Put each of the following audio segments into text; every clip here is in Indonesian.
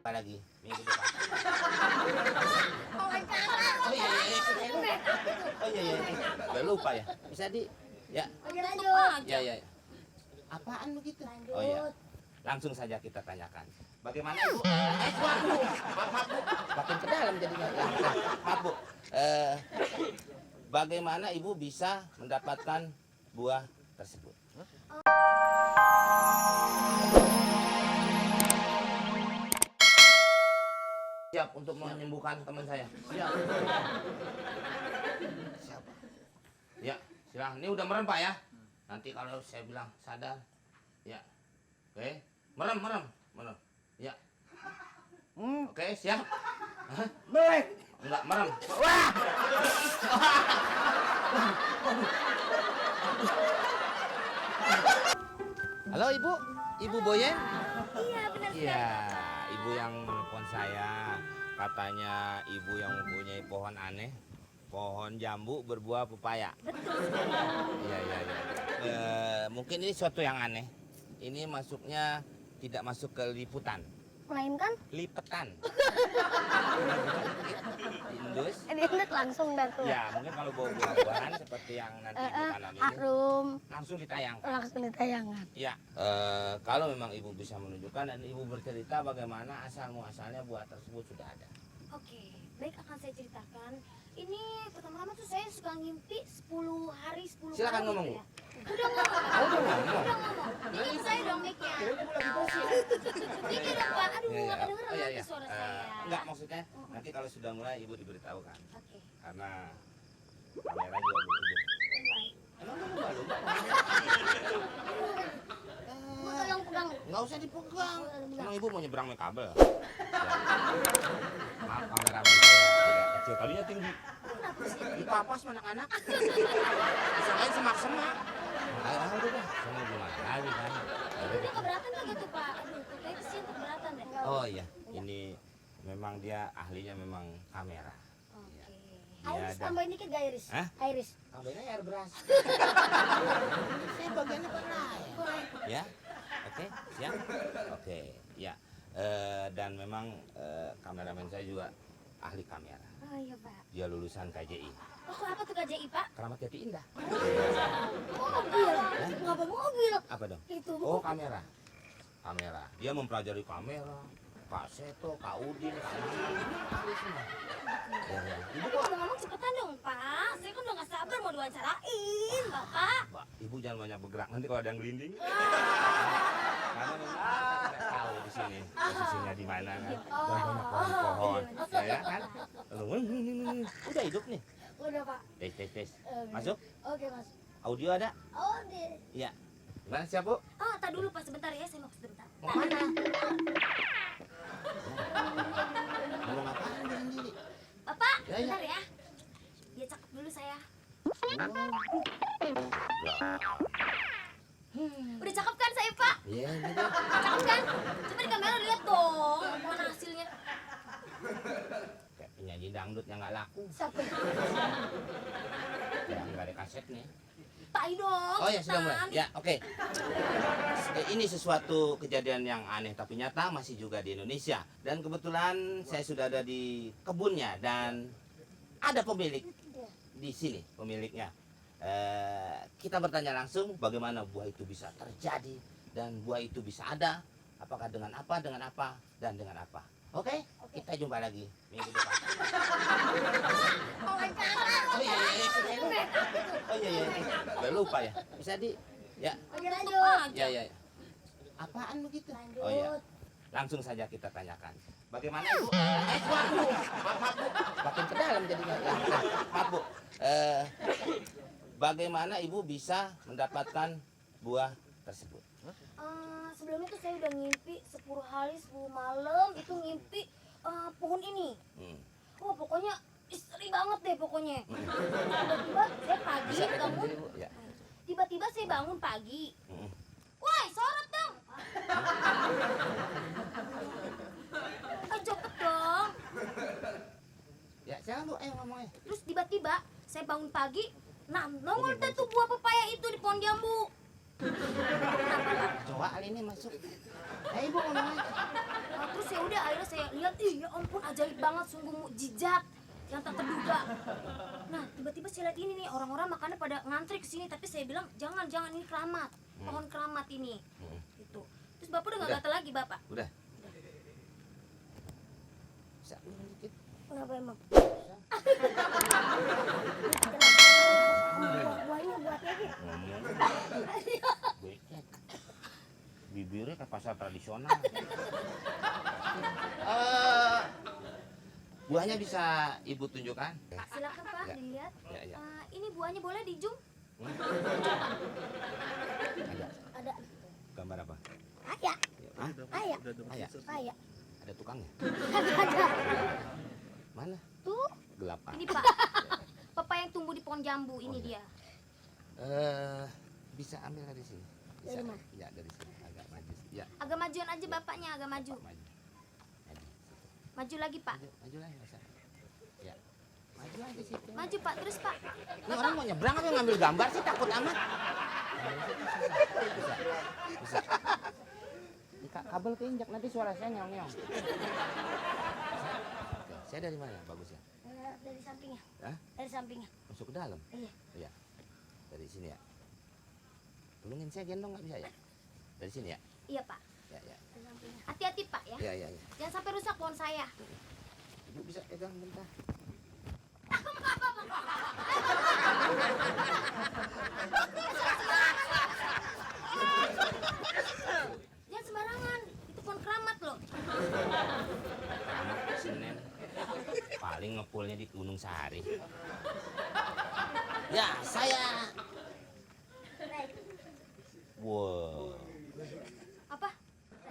jumpa lagi minggu depan. Wawancara. Oh iya. Oh iya. Udah lupa ya. Bisa ya. Lanjut. Ya. Apaan begitu? Oh iya. Langsung saja kita tanyakan. Bagaimana Ibu? Waduh. Maaf Bu. Makin ke dalam jadinya. Maaf Bu. Bagaimana Ibu bisa mendapatkan buah tersebut? Siap untuk menyembuhkan teman saya. Siap. Siapa? Ya, silakan. Ini udah merem Pak ya. Nanti kalau saya bilang sadar, ya. Oke, merem. Ya. Oke, siap. Hah? Melek. Enggak merem. Wah. Halo Ibu, Ibu Boyen? Iya, benar Iya, Ibu yang menelpon saya. Katanya Ibu yang mempunyai pohon aneh, pohon jambu berbuah pepaya. Iya. Mungkin ini suatu yang aneh. Ini masuknya tidak masuk ke liputan, Melainkan lipetan. Indus. diinget langsung dah tuh. Ya, mungkin kalau bawa buah-buahan seperti yang nanti Ibu tanam ini Harum langsung ditayang. langsung ditayangkan. Ya, kalau memang Ibu bisa menunjukkan dan Ibu bercerita bagaimana asal-muasalnya buah tersebut sudah ada. Oke, baik akan saya ceritakan. Ini pertama-tama tuh saya suka ngimpi 10 hari 10 Silakan malam ngomong, gitu Bu. ya. Udah ngomong. Oh, udah ngomong. Udah ngomong. Ini saya dong mic-nya. Ini dong Pak. Aduh, nggak kedengeran nanti suara saya. Enggak, maksudnya nanti kalau sudah mulai Ibu diberitahukan. Oke, Karena kamera juga Bu hidup. baik. Emang lumba-lumba? Mau tolong pegang. Enggak usah dipegang. Emang Ibu mau nyebrang make kabel? Ya. Maaf, kamera saya agak kecil. Tadinya tinggi. Kenapa sih? Dipapas sama anak-anak. Disangkain semak-semak. Udah dah. Sama gimana lagi kan? Udah keberatan nggak gitu Pak? Aduh, kayaknya kesian keberatan deh. Oh iya, ini memang dia ahlinya memang kamera. Oke. Dia Iris ada. tambahin dikit gak Iris? Hah? Iris. Kameranya air beras. Saya bagiannya pernah ya. Oke, siap. Oke, ya. Dan memang kameramen saya juga ahli kamera. Oh iya Pak. Dia lulusan KJI, Oh, apa tuh KJI Pak? Keramat Jati Indah. Mobil. Ngapa mobil? Apa dong? Itu. Oh, kamera. Kamera. Dia mempelajari kamera. Kak Seto, Kak Udin, Kak Nana, ahli semua. Ya. Ibu kok ngomong cepetan dong Pak. Saya kan udah gak sabar mau diwawancarain Bapak. Mbak, Ibu jangan banyak bergerak nanti kalau ada yang gelinding. Karena memang kita tidak tahu di sini posisinya di mana kan. Dan banyak pohon-pohon, ya kan? Udah hidup nih. Udah Pak. Tes. Masuk? Oke Mas. Audio ada? Oh deh. Iya. Gimana siap Bu? Oh, tak dulu Pak sebentar ya, saya mau sebentar. Mau mana? Ngomong apaan dia sendiri? Bapak, Ya, ya. bentar ya. Dia cakep dulu saya. Udah cakep kan saya Pak? Iya gitu. Cakep kan? Coba di kamera lihat dong, mana hasilnya. Kayak penyanyi dangdut yang nggak laku. Siapa? Yang nggak ada kasetnya. Tai dong. Oh ya sudah mulai. cepetan. Ya oke. Ini sesuatu kejadian yang aneh tapi nyata masih juga di Indonesia. Dan kebetulan saya sudah ada di kebunnya dan ada pemilik di sini pemiliknya. Kita bertanya langsung bagaimana buah itu bisa terjadi dan buah itu bisa ada. Apakah dengan apa, dan dengan apa. Oke, kita jumpa lagi minggu depan. Wawancara. Oh iya. Udah lupa ya. Bisa ya. Lanjut. Ya. Apaan begitu? Lanjut. Oh iya. Langsung saja kita tanyakan. Bagaimana Ibu? Waduh. Maaf Bu. Makin ke dalam jadinya. Maaf Bu. Bagaimana Ibu bisa mendapatkan buah tersebut? Sebelumnya tuh saya udah ngimpi 10 hari 10 malam itu ngimpi pohon ini. Oh pokoknya istri banget deh pokoknya. Tiba-tiba saya pagi Bisa pegang bangun. sendiri Bu? Ya. Tiba-tiba saya bangun pagi. Woi sorot dong. Cepet dong. Ya, silakan Bu, ayo ngomongnya. Terus tiba-tiba saya bangun pagi. Nah nongol deh tuh buah pepaya itu di pohon jambu. bawa ini masuk. Ibu ngomong aja. Nah, terus ya udah akhirnya saya lihat, ih ya ampun ajaib banget, sungguh mukjizat yang tak terduga. Nah tiba-tiba saya lihat ini nih, orang-orang makannya pada ngantri ke sini, tapi saya bilang jangan ini keramat, pohon keramat ini. Gitu. Terus bapak udah nggak gatal lagi bapak? Udah. Bisa minum dikit. Kenapa emang? Buahnya buat lagi. Becek. Bibirnya kayak pasar tradisional. Buahnya bisa ibu tunjukkan? Silakan pak, Ya. dilihat. Ya, ya. Ini buahnya boleh di zoom? Ada. Gambar apa? Ayah. Hah? Ayah. Ayah. Ayah. Ada tukangnya? Ada. Mana? Tuh. Gelap ah. Ini pak, papa yang tumbuh di pohon jambu, ini dia. Bisa ambil dari sini. Bisa. Dari mana? Ya, dari sini. Agak maju. Ya, Agak majuan aja bapaknya, agak maju. maju. Maju. Maju lagi pak. Maju lagi, Mas. Ya. Maju aja situ. Maju pak, terus pak. Ini orang mau nyebrang apa ngambil gambar sih, takut amat. Bisa. Bisa. Ini kabel keinjak nanti suara saya nyeong-nyeong. Oke, saya dari mana bagusnya? Dari sampingnya. Hah? Dari sampingnya. Masuk ke dalam? Iya. Iya. Dari sini ya. Tolongin saya gendong nggak bisa ya? Dari sini ya? Iya pak. Ya, ya. Dari sampingnya. Hati-hati pak ya. Ya, ya, ya. Jangan sampai rusak pohon saya. Ibu bisa pegang bentar. Jangan sembarangan. Itu pohon keramat loh. Amat Senin. Paling ngepulnya di Gunung Sahari. Ya, saya. Wow. Apa?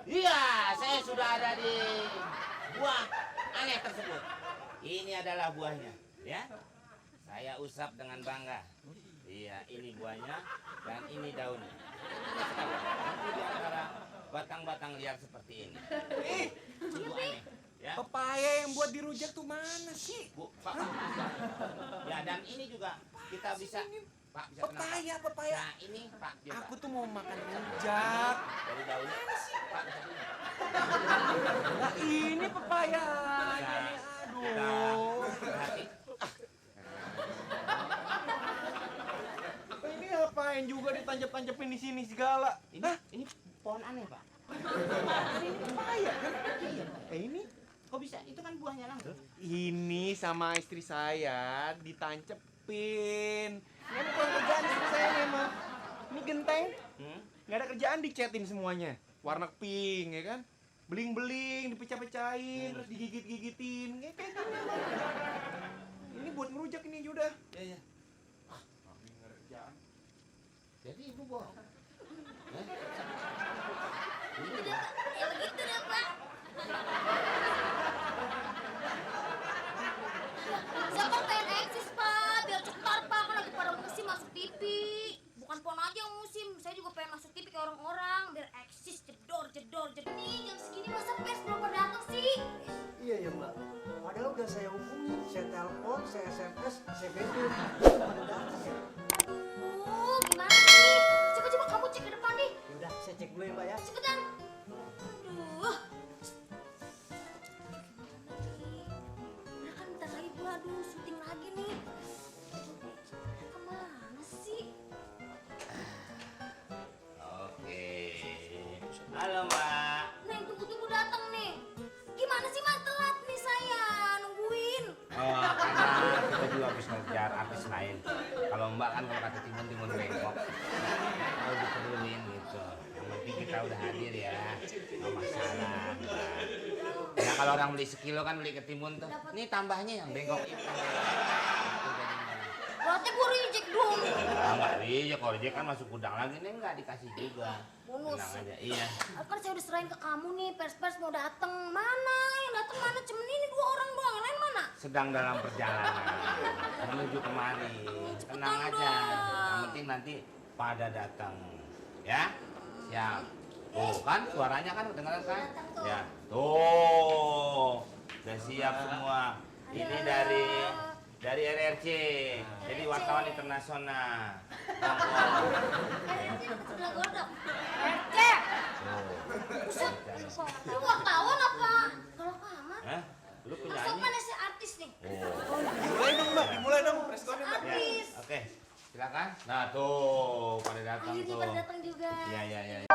Iya, saya sudah ada di buah aneh tersebut. Ini adalah buahnya, ya. Saya usap dengan bangga. Iya, ini buahnya dan ini daunnya. Itu di antara batang-batang liar seperti ini. Sungguh aneh, ya. Pepaya yang buat dirujak tuh mana sih? Bu, Pak. Ya, dan ini juga kita bisa, Pak, bisa Pepaya, kenapa? pepaya. Nah, ini Pak, dia, Aku Pak. tuh mau makan rujak. Dari daun. Pak, bisa dulu. Nah, ini pepaya. Aduh. Hati. Ini ngapain juga ditancap-tancapin di sini segala? Ini pohon aneh, Pak. Ini pepaya kan? Ini? Kok bisa? Itu kan buahnya langsung. Ini sama istri saya ditancepin. Ini ada kurang kerjaan istri saya nih emang. Ini genteng. Nggak ada kerjaan dicetin semuanya. Warna pink ya kan? Beling-beling, dipecah-pecahin, terus digigit-gigitin. Kayak gini emang. Ini buat ngerujak ini udah. Iya, iya. Jadi ibu bohong. Ya begitu deh pak. Siapa pengen eksis pak? Biar cetar pak, kan lagi pada musim masuk TV. Bukan pohon aja yang musim, saya juga pengen masuk TV kayak orang-orang. Biar eksis, jedor. Nih jam segini masa pers belum pada datang sih? Iya ya mbak, padahal udah saya hubungi, saya telepon, saya SMS, saya Facebook, pada datang ya. Aduh, gimana nih? Coba kamu cek ke depan nih. Yaudah, saya cek dulu ya mbak ya. Cepetan. Aduh. Udah kan bentar lagi gua aduh syuting lagi nih. Kemana sih? Oke. Halo, Mbak. Neng tunggu datang nih. Gimana sih mas telat nih saya nungguin. Oh, karena kita juga habis ngejar artis lain. Kalau Mbak kan kalau kata timun bengkok. Kalau dipedulin gitu. Yang penting kita udah hadir ya. Nggak masalah. Mbak. Ya kalau orang beli sekilo kan beli ketimun tuh. Ini tambahnya yang bengkok itu. Berarti gua reject dong. Ah, nggak reject. Kalau reject kan masuk gudang lagi. Ini nggak dikasih juga. Bonus. Tenang aja. Iya. Kan saya udah serahin ke kamu nih, pers mau dateng. Mana yang dateng mana? Cuman ini 2 orang doang, yang lain mana? Sedang dalam perjalanan menuju kemari. Tenang Cepetan aja. dong. Yang penting nanti pada datang. Ya? Siap. Tuh kan suaranya kan kedengeran kan? Datang tuh. Ya. Tuh. Udah siap semua. Ini dari RRC. Jadi wartawan internasional. RC sebelah godok. RC. Oh. Dimulai dong mbak, dimulai dong reskonnya mbak. Ya, oke. Silakan. Nah tuh pada datang Akhirnya tuh. pada datang juga. Ya.